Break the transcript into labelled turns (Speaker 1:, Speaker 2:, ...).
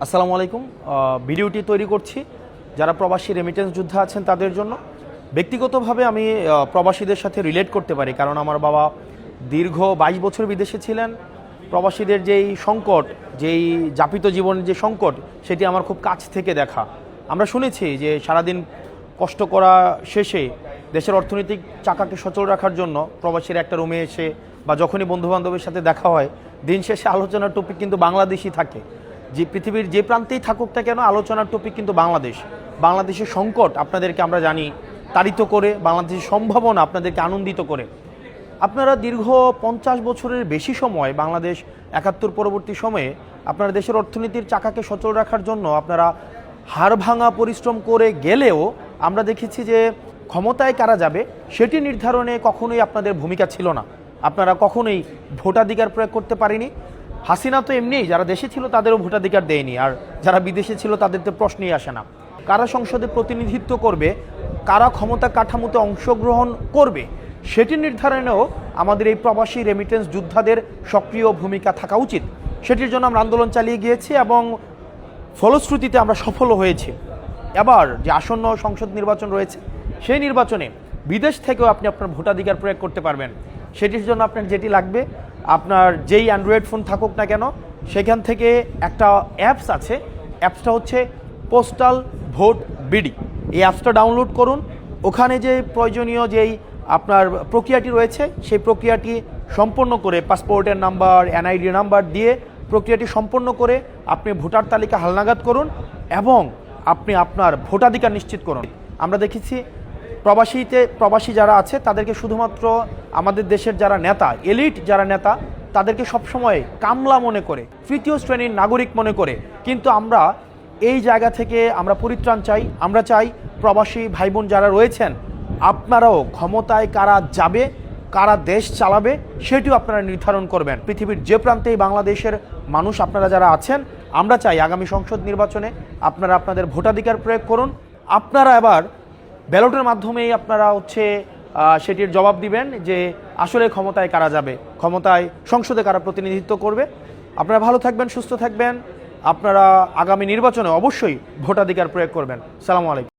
Speaker 1: আসসালামু আলাইকুম। ভিডিওটি তৈরি করছি যারা প্রবাসী রেমিটেন্স যোদ্ধা আছেন তাদের জন্য। ব্যক্তিগতভাবে আমি প্রবাসীদের সাথে রিলেট করতে পারি, কারণ আমার বাবা দীর্ঘ 22 বছর বিদেশে ছিলেন। প্রবাসীদের যেই সংকট, যেই যাপিত জীবনের যে সংকট, সেটি আমার খুব কাছ থেকে দেখা। আমরা শুনেছি যে সারাদিন কষ্ট করা শেষে দেশের অর্থনৈতিক চাকাকে সচল রাখার জন্য প্রবাসীরা একটা রুমে এসে বা যখনই বন্ধুবান্ধবের সাথে দেখা হয়, দিন শেষে আলোচনার টপিক কিন্তু বাংলাদেশই থাকে। যে পৃথিবীর যে প্রান্তেই থাকুক না কেন, আলোচনার টপিক কিন্তু বাংলাদেশের সংকট আপনাদেরকে আমরা জানি তাড়িত করে, বাংলাদেশের সম্ভাবনা আপনাদেরকে আনন্দিত করে। আপনারা দীর্ঘ 50 বছরের বেশি সময় বাংলাদেশ 71 পরবর্তী সময়ে আপনারা দেশের অর্থনীতির চাকাকে সচল রাখার জন্য আপনারা হাড় ভাঙা পরিশ্রম করে গেলেও আমরা দেখেছি যে ক্ষমতায় কারা যাবে সেটি নির্ধারণে কখনোই আপনাদের ভূমিকা ছিল না। আপনারা কখনোই ভোটাধিকার প্রয়োগ করতে পারেনি। হাসিনা তো এমনিই যারা দেশে ছিল তাদেরও ভোটাধিকার দেয়নি, আর যারা বিদেশে ছিল তাদের তো প্রশ্নই আসে না। কারা সংসদে প্রতিনিধিত্ব করবে, কারা ক্ষমতা কাঠামোতে অংশগ্রহণ করবে, সেটি নির্ধারণেও আমাদের এই প্রবাসী রেমিটেন্স যোদ্ধাদের সক্রিয় ভূমিকা থাকা উচিত। সেটির জন্য আমরা আন্দোলন চালিয়ে গিয়েছি এবং ফলশ্রুতিতে আমরা সফল হয়েছি। এবার যে আসন্ন সংসদ নির্বাচন রয়েছে, সেই নির্বাচনে বিদেশ থেকেও আপনি আপনার ভোটাধিকার প্রয়োগ করতে পারবেন। সেটির জন্য আপনার যেটি লাগবে, আপনার যেই অ্যান্ড্রয়েড ফোন থাকুক না কেন, সেখান থেকে একটা অ্যাপস আছে। অ্যাপসটা হচ্ছে পোস্টাল ভোট বিডি। এই অ্যাপসটা ডাউনলোড করুন। ওখানে যে প্রয়োজনীয় যেই আপনার প্রক্রিয়াটি রয়েছে, সেই প্রক্রিয়াটি সম্পন্ন করে পাসপোর্টের নাম্বার, এনআইডি নাম্বার দিয়ে প্রক্রিয়াটি সম্পন্ন করে আপনি ভোটার তালিকা হালনাগাদ করুন এবং আপনি আপনার ভোটাধিকার নিশ্চিত করুন। আমরা দেখেছি প্রবাসী যারা আছে তাদেরকে শুধুমাত্র আমাদের দেশের যারা নেতা, এলিট যারা নেতা, তাদেরকে সবসময় কামলা মনে করে, তৃতীয় শ্রেণীর নাগরিক মনে করে। কিন্তু আমরা এই জায়গা থেকে আমরা পরিত্রাণ চাই। আমরা চাই প্রবাসী ভাই বোন যারা রয়েছেন, আপনারাও ক্ষমতায় কারা যাবে, কারা দেশ চালাবে, সেটিও আপনারা নির্ধারণ করবেন। পৃথিবীর যে প্রান্তেই বাংলাদেশের মানুষ আপনারা যারা আছেন, আমরা চাই আগামী সংসদ নির্বাচনে আপনারা আপনাদের ভোটাধিকার প্রয়োগ করুন। আপনারা এবার ব্যালটের মাধ্যমেই আপনারা সেটির জবাব দিবেন যে আসলে ক্ষমতায় কারা যাবে, ক্ষমতায় সংসদে কারা প্রতিনিধিত্ব করবে। আপনারা ভালো থাকবেন, সুস্থ থাকবেন। আপনারা আগামী নির্বাচনে অবশ্যই ভোটাধিকার প্রয়োগ করবেন। সালামু আলাইকুম।